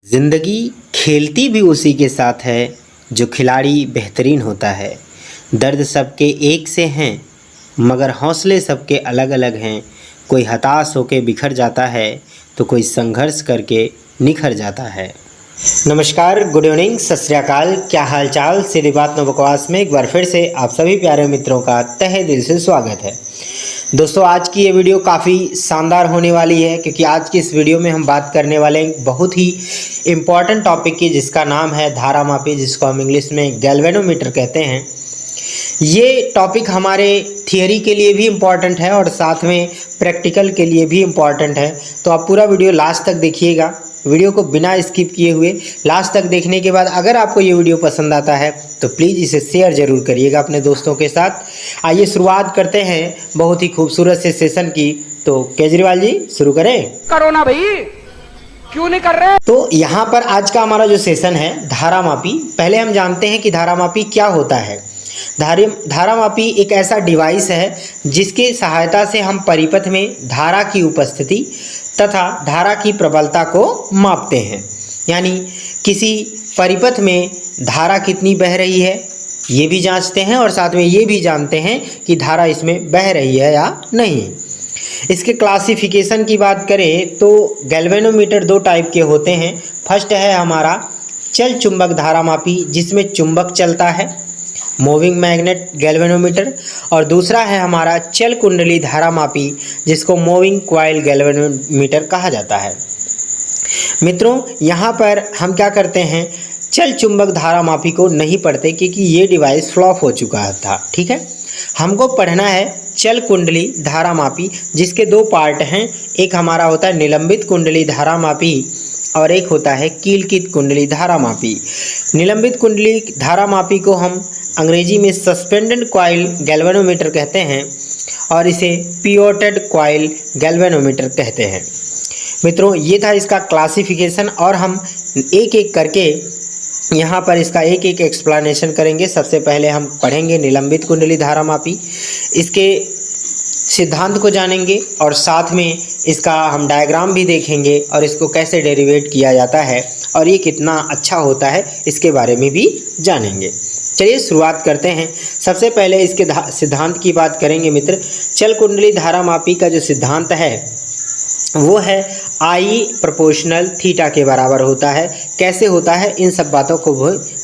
जिंदगी खेलती भी उसी के साथ है जो खिलाड़ी बेहतरीन होता है। दर्द सबके एक से हैं मगर हौसले सबके अलग अलग हैं। कोई हताश होकर बिखर जाता है तो कोई संघर्ष करके निखर जाता है। नमस्कार, गुड इवनिंग, सत श्री अकाल। क्या हाल चाल। सीधी बात नो बकवास में एक बार फिर से आप सभी प्यारे मित्रों का तहे दिल से स्वागत है। दोस्तों, आज की ये वीडियो काफ़ी शानदार होने वाली है क्योंकि आज की इस वीडियो में हम बात करने वाले हैं बहुत ही इम्पॉर्टेंट टॉपिक की, जिसका नाम है धारामापी, जिसको हम इंग्लिश में गैल्वेनोमीटर कहते हैं। ये टॉपिक हमारे थियरी के लिए भी इम्पॉर्टेंट है और साथ में प्रैक्टिकल के लिए भी इम्पॉर्टेंट है। तो आप पूरा वीडियो लास्ट तक देखिएगा, वीडियो को बिना स्किप किए हुए लास्ट तक देखने के बाद अगर आपको ये वीडियो पसंद आता है तो प्लीज़ इसे शेयर ज़रूर करिएगा अपने दोस्तों के साथ। आइए शुरुआत करते हैं बहुत ही खूबसूरत से सेशन की। तो केजरीवाल जी शुरू करें। करो ना भाई, क्यों नहीं कर रहे। तो यहाँ पर आज का हमारा जो सेशन है धारामापी। पहले हम जानते हैं कि धारामापी क्या होता है। धारामापी एक ऐसा डिवाइस है जिसकी सहायता से हम परिपथ में धारा की उपस्थिति तथा धारा की प्रबलता को मापते हैं। यानी किसी परिपथ में धारा कितनी बह रही है ये भी जांचते हैं और साथ में ये भी जानते हैं कि धारा इसमें बह रही है या नहीं। इसके क्लासिफिकेशन की बात करें तो गैल्वेनोमीटर दो टाइप के होते हैं। फर्स्ट है हमारा चल चुंबक धारामापी, जिसमें चुंबक चलता है, मूविंग मैग्नेट गैल्वेनोमीटर, और दूसरा है हमारा चल कुंडली धारामापी, जिसको मूविंग कॉइल गैल्वेनोमीटर कहा जाता है। मित्रों, यहाँ पर हम क्या करते हैं, चल चुंबक धारामापी को नहीं पढ़ते क्योंकि ये डिवाइस फ्लॉप हो चुका था। ठीक है, हमको पढ़ना है चल कुंडली धारामापी, जिसके दो पार्ट हैं। एक हमारा होता है निलंबित कुंडली धारामापी और एक होता है कीलकित कुंडली धारामापी। निलंबित कुंडली धारामापी को हम अंग्रेजी में सस्पेंडेड कॉइल गैल्वेनोमीटर कहते हैं और इसे पिवोटेड कॉइल गैल्वेनोमीटर कहते हैं। मित्रों, ये था इसका क्लासिफिकेशन और हम एक एक करके यहाँ पर इसका एक एक एक्सप्लेनेशन करेंगे। सबसे पहले हम पढ़ेंगे निलंबित कुंडली धारामापी, इसके सिद्धांत को जानेंगे और साथ में इसका हम डायग्राम भी देखेंगे और इसको कैसे डेरिवेट किया जाता है और ये कितना अच्छा होता है इसके बारे में भी जानेंगे। चलिए शुरुआत करते हैं। सबसे पहले इसके सिद्धांत की बात करेंगे मित्र। चल कुंडली धारामापी का जो सिद्धांत है वो है आई प्रोपोर्शनल थीटा के बराबर होता है। कैसे होता है इन सब बातों को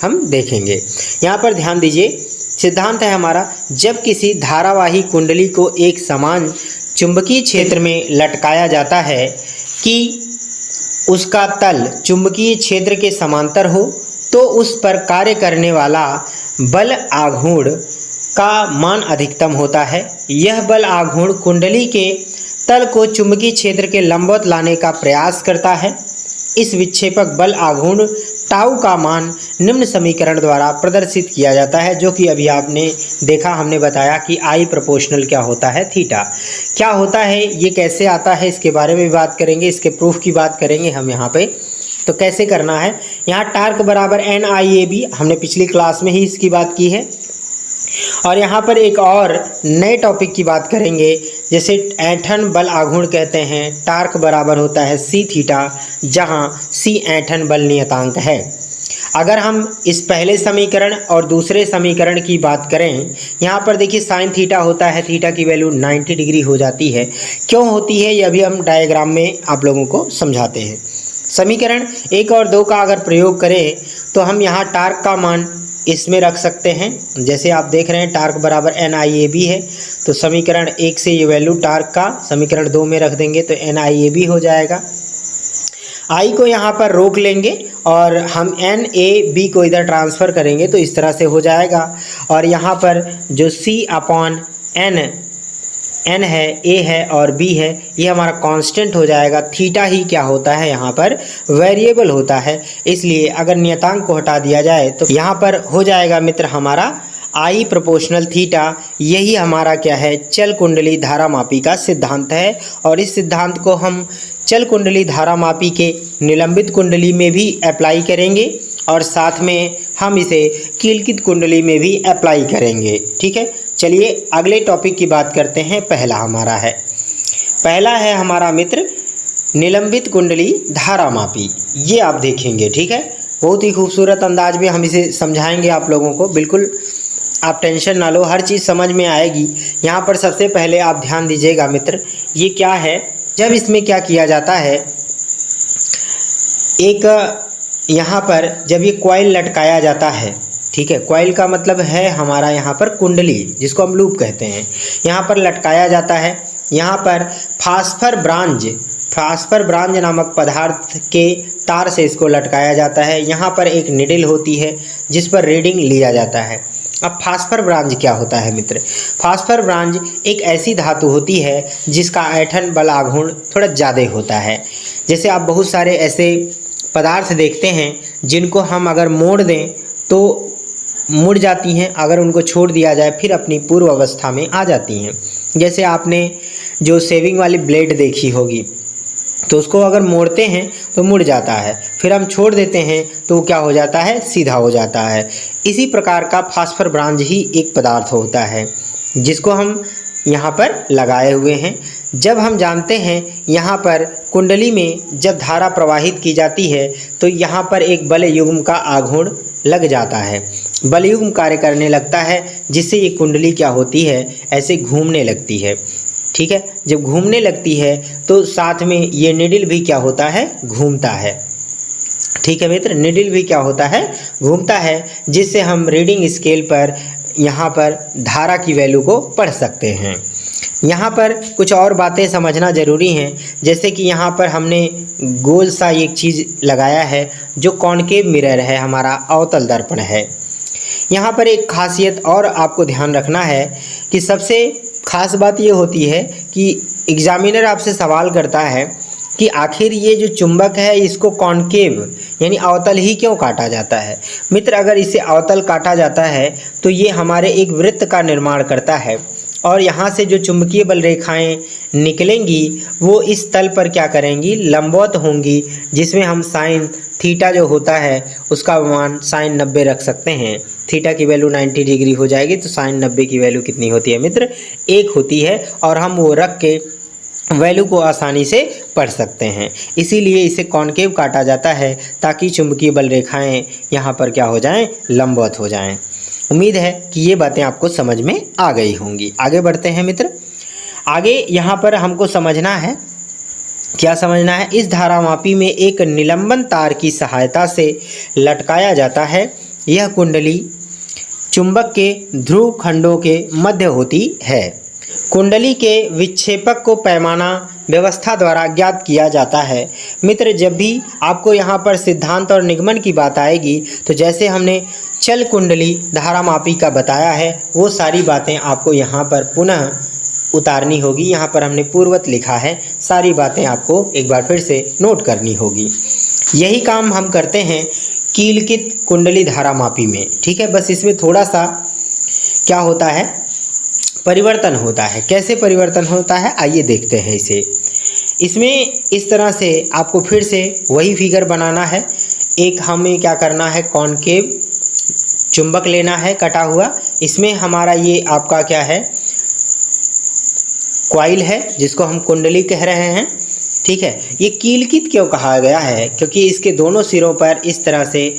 हम देखेंगे। यहाँ पर ध्यान दीजिए, सिद्धांत है हमारा, जब किसी धारावाही कुंडली को एक समान चुंबकीय क्षेत्र में लटकाया जाता है कि उसका तल चुंबकीय क्षेत्र के समांतर हो तो उस पर कार्य करने वाला बल आघूर्ण का मान अधिकतम होता है। यह बल आघूर्ण कुंडली के तल को चुंबकीय क्षेत्र के लंबवत लाने का प्रयास करता है। इस विक्षेपक बल आघूर्ण टाउ का मान निम्न समीकरण द्वारा प्रदर्शित किया जाता है, जो कि अभी आपने देखा, हमने बताया कि आई प्रोपोर्शनल क्या होता है, थीटा क्या होता है, ये कैसे आता है, इसके बारे में भी बात करेंगे। इसके प्रूफ की बात करेंगे हम यहाँ पे। तो कैसे करना है, यहाँ टार्क बराबर NIAB, हमने पिछली क्लास में ही इसकी बात की है। और यहाँ पर एक और नए टॉपिक की बात करेंगे, जैसे ऐंठन बल आघूर्ण कहते हैं। टार्क बराबर होता है C थीटा, जहाँ C ऐंठन बल नियतांक है। अगर हम इस पहले समीकरण और दूसरे समीकरण की बात करें, यहाँ पर देखिए साइन थीटा होता है, थीटा की वैल्यू 90 डिग्री हो जाती है। क्यों होती है ये अभी हम डायग्राम में आप लोगों को समझाते हैं। समीकरण 1 और 2 का अगर प्रयोग करें तो हम यहाँ टार्क का मान इसमें रख सकते हैं। जैसे आप देख रहे हैं टार्क बराबर NIAB है, तो समीकरण 1 से ये वैल्यू टार्क का समीकरण 2 में रख देंगे तो NIAB हो जाएगा। आई को यहाँ पर रोक लेंगे और हम NAB को इधर ट्रांसफ़र करेंगे तो इस तरह से हो जाएगा। और यहाँ पर जो N है, A है और B है, ये हमारा कांस्टेंट हो जाएगा। थीटा ही क्या होता है, यहाँ पर वेरिएबल होता है, इसलिए अगर नियतांक को हटा दिया जाए तो यहाँ पर हो जाएगा मित्र हमारा आई प्रोपोर्शनल थीटा। यही हमारा क्या है, चल कुंडली धारामापी का सिद्धांत है। और इस सिद्धांत को हम चल कुंडली धारामापी के निलंबित कुंडली में भी अप्लाई करेंगे और साथ में हम इसे कीलकित कुंडली में भी अप्लाई करेंगे। ठीक है, चलिए अगले टॉपिक की बात करते हैं। पहला है हमारा मित्र निलंबित कुंडली धारामापी, ये आप देखेंगे। ठीक है, बहुत ही खूबसूरत अंदाज में हम इसे समझाएंगे आप लोगों को। बिल्कुल आप टेंशन ना लो, हर चीज़ समझ में आएगी। यहाँ पर सबसे पहले आप ध्यान दीजिएगा मित्र, ये क्या है। जब इसमें क्या किया जाता है, एक यहाँ पर जब ये कॉइल लटकाया जाता है, ठीक है, कॉइल का मतलब है हमारा यहाँ पर कुंडली, जिसको हम लूप कहते हैं, यहाँ पर लटकाया जाता है। यहाँ पर फास्फर ब्रांज नामक पदार्थ के तार से इसको लटकाया जाता है। यहाँ पर एक निडल होती है जिस पर रीडिंग लिया जाता है। अब फास्फर ब्रांज क्या होता है मित्र? फास्फर ब्रांज एक ऐसी धातु होती है जिसका ऐंठन बल आघूर्ण थोड़ा ज़्यादा होता है। जैसे आप बहुत सारे ऐसे पदार्थ देखते हैं जिनको हम अगर मोड़ दें तो मुड़ जाती हैं, अगर उनको छोड़ दिया जाए फिर अपनी पूर्व अवस्था में आ जाती हैं। जैसे आपने जो शेविंग वाली ब्लेड देखी होगी, तो उसको अगर मोड़ते हैं तो मुड़ जाता है, फिर हम छोड़ देते हैं तो क्या हो जाता है, सीधा हो जाता है। इसी प्रकार का फास्फर ब्रांज ही एक पदार्थ होता है जिसको हम यहाँ पर लगाए हुए हैं। जब हम जानते हैं यहाँ पर कुंडली में जब धारा प्रवाहित की जाती है तो यहाँ पर एक बल युग्म का आघूर्ण लग जाता है, बल युग्म कार्य करने लगता है, जिससे ये कुंडली क्या होती है, ऐसे घूमने लगती है। ठीक है, जब घूमने लगती है तो साथ में ये निडल भी क्या होता है, घूमता है। ठीक है मित्र, निडल भी क्या होता है, घूमता है, जिससे हम रीडिंग स्केल पर यहाँ पर धारा की वैल्यू को पढ़ सकते हैं। यहाँ पर कुछ और बातें समझना ज़रूरी हैं, जैसे कि यहाँ पर हमने गोल सा एक चीज़ लगाया है जो कॉनकेव मिरर है, हमारा अवतल दर्पण है। यहाँ पर एक खासियत और आपको ध्यान रखना है कि सबसे ख़ास बात ये होती है कि एग्जामिनर आपसे सवाल करता है कि आखिर ये जो चुंबक है इसको कॉनकेव यानी अवतल ही क्यों काटा जाता है। मित्र, अगर इसे अवतल काटा जाता है तो ये हमारे एक वृत्त का निर्माण करता है और यहाँ से जो चुंबकीय बल रेखाएं निकलेंगी वो इस तल पर क्या करेंगी, लंबवत होंगी, जिसमें हम साइन थीटा जो होता है उसका मान साइन 90 रख सकते हैं। थीटा की वैल्यू 90 डिग्री हो जाएगी तो साइन 90 की वैल्यू कितनी होती है मित्र, 1 होती है, और हम वो रख के वैल्यू को आसानी से पढ़ सकते हैं। इसीलिए इसे कॉनकेव काटा जाता है ताकि चुंबकीय बल रेखाएं यहाँ पर क्या हो जाएं, लंबवत हो जाएं। उम्मीद है कि ये बातें आपको समझ में आ गई होंगी। आगे बढ़ते हैं मित्र। आगे यहाँ पर हमको समझना है, क्या समझना है, इस धारामापी में एक निलंबन तार की सहायता से लटकाया जाता है। यह कुंडली चुंबक के ध्रुव खंडों के मध्य होती है। कुंडली के विक्षेपक को पैमाना व्यवस्था द्वारा ज्ञात किया जाता है। मित्र, जब भी आपको यहाँ पर सिद्धांत और निगमन की बात आएगी तो जैसे हमने चल कुंडली धारामापी का बताया है वो सारी बातें आपको यहाँ पर पुनः उतारनी होगी। यहाँ पर हमने पूर्वत लिखा है, सारी बातें आपको एक बार फिर से नोट करनी होगी। यही काम हम करते हैं कीलकित कुंडली धारामापी में। ठीक है, बस इसमें थोड़ा सा क्या होता है, परिवर्तन होता है। कैसे परिवर्तन होता है आइए देखते हैं इसे। इसमें इस तरह से आपको फिर से वही फिगर बनाना है। एक हमें क्या करना है, कॉनकेव चुंबक लेना है कटा हुआ। इसमें हमारा ये आपका क्या है, कॉइल है जिसको हम कुंडली कह रहे हैं। ठीक है, ये कीलकित क्यों कहा गया है, क्योंकि इसके दोनों सिरों पर इस तरह से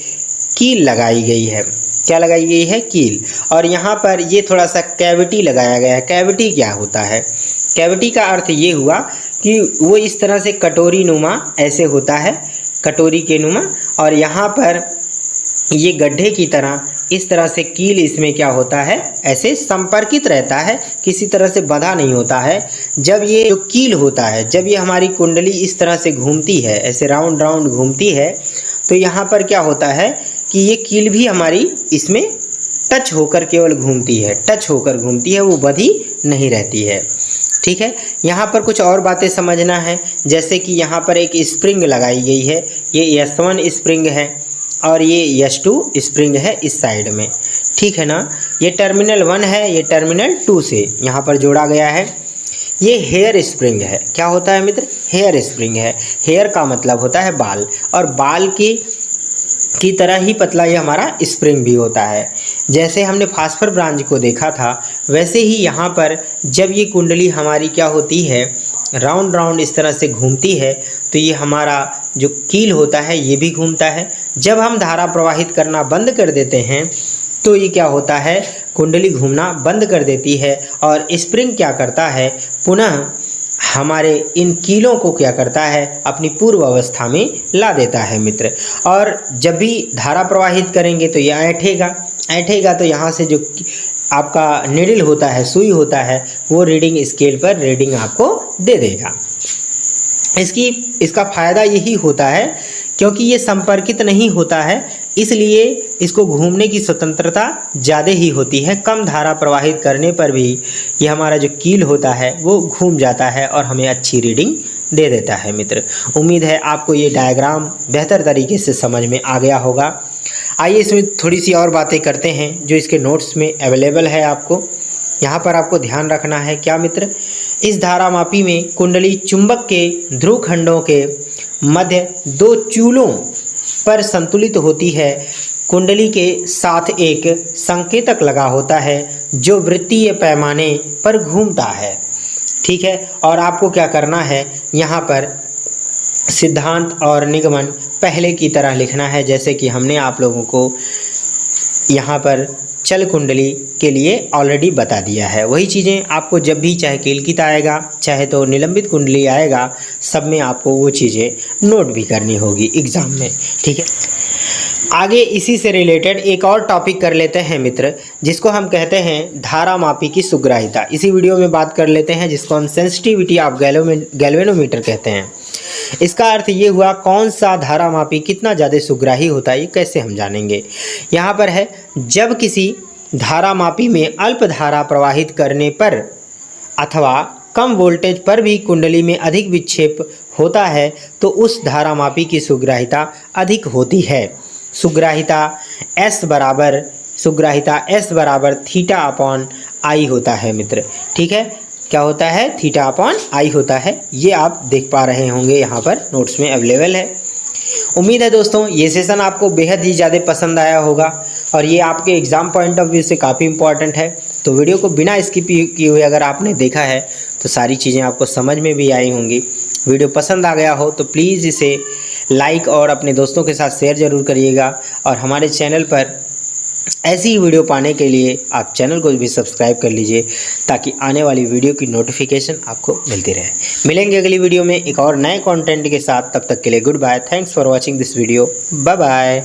कील लगाई गई है। क्या लगाई गई है, कील। और यहाँ पर ये थोड़ा सा कैविटी लगाया गया है। कैविटी क्या होता है, कैविटी का अर्थ ये हुआ कि वो इस तरह से कटोरी नुमा ऐसे होता है, कटोरी के नुमा, और यहाँ पर ये गड्ढे की तरह इस तरह से कील इसमें क्या होता है, ऐसे संपर्कित रहता है, किसी तरह से बंधा नहीं होता है। जब ये जो कील होता है, जब ये हमारी कुंडली इस तरह से घूमती है, ऐसे राउंड राउंड घूमती है, तो यहाँ पर क्या होता है कि ये कील भी हमारी इसमें टच होकर केवल घूमती है, टच होकर घूमती है, वो बंधी नहीं रहती है। ठीक है, यहाँ पर कुछ और बातें समझना है, जैसे कि यहाँ पर एक स्प्रिंग लगाई गई है। ये S1 स्प्रिंग है और ये S2 स्प्रिंग है इस साइड में। ठीक है ना, ये टर्मिनल 1 है, ये टर्मिनल 2 से यहाँ पर जोड़ा गया है। ये हेयर स्प्रिंग है। क्या होता है मित्र, हेयर स्प्रिंग है। हेयर का मतलब होता है बाल, और बाल की तरह ही पतला ये हमारा स्प्रिंग भी होता है। जैसे हमने फास्फर ब्रांच को देखा था, वैसे ही यहाँ पर जब ये कुंडली हमारी क्या होती है, राउंड राउंड इस तरह से घूमती है तो ये हमारा जो कील होता है ये भी घूमता है। जब हम धारा प्रवाहित करना बंद कर देते हैं तो ये क्या होता है, कुंडली घूमना बंद कर देती है और स्प्रिंग क्या करता है, पुनः हमारे इन कीलों को क्या करता है, अपनी पूर्व अवस्था में ला देता है मित्र। और जब भी धारा प्रवाहित करेंगे तो ये ऐंठेगा तो यहाँ से जो आपका निडल होता है, सुई होता है, वो रीडिंग स्केल पर रीडिंग आपको दे देगा। इसका फ़ायदा यही होता है क्योंकि ये संपर्कित नहीं होता है, इसलिए इसको घूमने की स्वतंत्रता ज़्यादा ही होती है। कम धारा प्रवाहित करने पर भी ये हमारा जो कील होता है वो घूम जाता है और हमें अच्छी रीडिंग दे देता है मित्र। उम्मीद है आपको ये डायग्राम बेहतर तरीके से समझ में आ गया होगा। आइए इसमें थोड़ी सी और बातें करते हैं जो इसके नोट्स में अवेलेबल है। आपको यहाँ पर आपको ध्यान रखना है क्या मित्र, इस धारामापी में कुंडली चुंबक के ध्रुव खंडों के मध्य दो चूलों पर संतुलित होती है। कुंडली के साथ एक संकेतक लगा होता है जो वृत्तीय पैमाने पर घूमता है। ठीक है, और आपको क्या करना है, यहाँ पर सिद्धांत और निगमन पहले की तरह लिखना है जैसे कि हमने आप लोगों को यहाँ पर चल कुंडली के लिए ऑलरेडी बता दिया है। वही चीज़ें आपको जब भी चाहे केलकित आएगा चाहे तो निलंबित कुंडली आएगा, सब में आपको वो चीज़ें नोट भी करनी होगी एग्ज़ाम में। ठीक है, आगे इसी से रिलेटेड एक और टॉपिक कर लेते हैं मित्र, जिसको हम कहते हैं धारामापी की सुग्राहिता। इसी वीडियो में बात कर लेते हैं जिसको हम सेंसिटिविटी ऑफ गैल्वेनोमीटर कहते हैं। इसका अर्थ ये हुआ कौन सा धारामापी कितना ज़्यादा सुग्राही होता है, ये कैसे हम जानेंगे। यहाँ पर है, जब किसी धारामापी में अल्प धारा प्रवाहित करने पर अथवा कम वोल्टेज पर भी कुंडली में अधिक विक्षेप होता है तो उस धारामापी की सुग्राहिता अधिक होती है। सुग्राहिता S बराबर थीटा अपॉन आई होता है मित्र। ठीक है, क्या होता है, थीटा अपॉन आई होता है। ये आप देख पा रहे होंगे यहाँ पर नोट्स में अवेलेबल है। उम्मीद है दोस्तों ये सेशन आपको बेहद ही ज़्यादा पसंद आया होगा और ये आपके एग्ज़ाम पॉइंट ऑफ व्यू से काफ़ी इंपॉर्टेंट है। तो वीडियो को बिना स्किप किए हुए अगर आपने देखा है तो सारी चीज़ें आपको समझ में भी आई होंगी। वीडियो पसंद आ गया हो तो प्लीज़ इसे लाइक और अपने दोस्तों के साथ शेयर ज़रूर करिएगा और हमारे चैनल पर ऐसी ही वीडियो पाने के लिए आप चैनल को भी सब्सक्राइब कर लीजिए ताकि आने वाली वीडियो की नोटिफिकेशन आपको मिलती रहे। मिलेंगे अगली वीडियो में एक और नए कंटेंट के साथ, तब तक के लिए good bye. Thanks for watching this video, bye bye.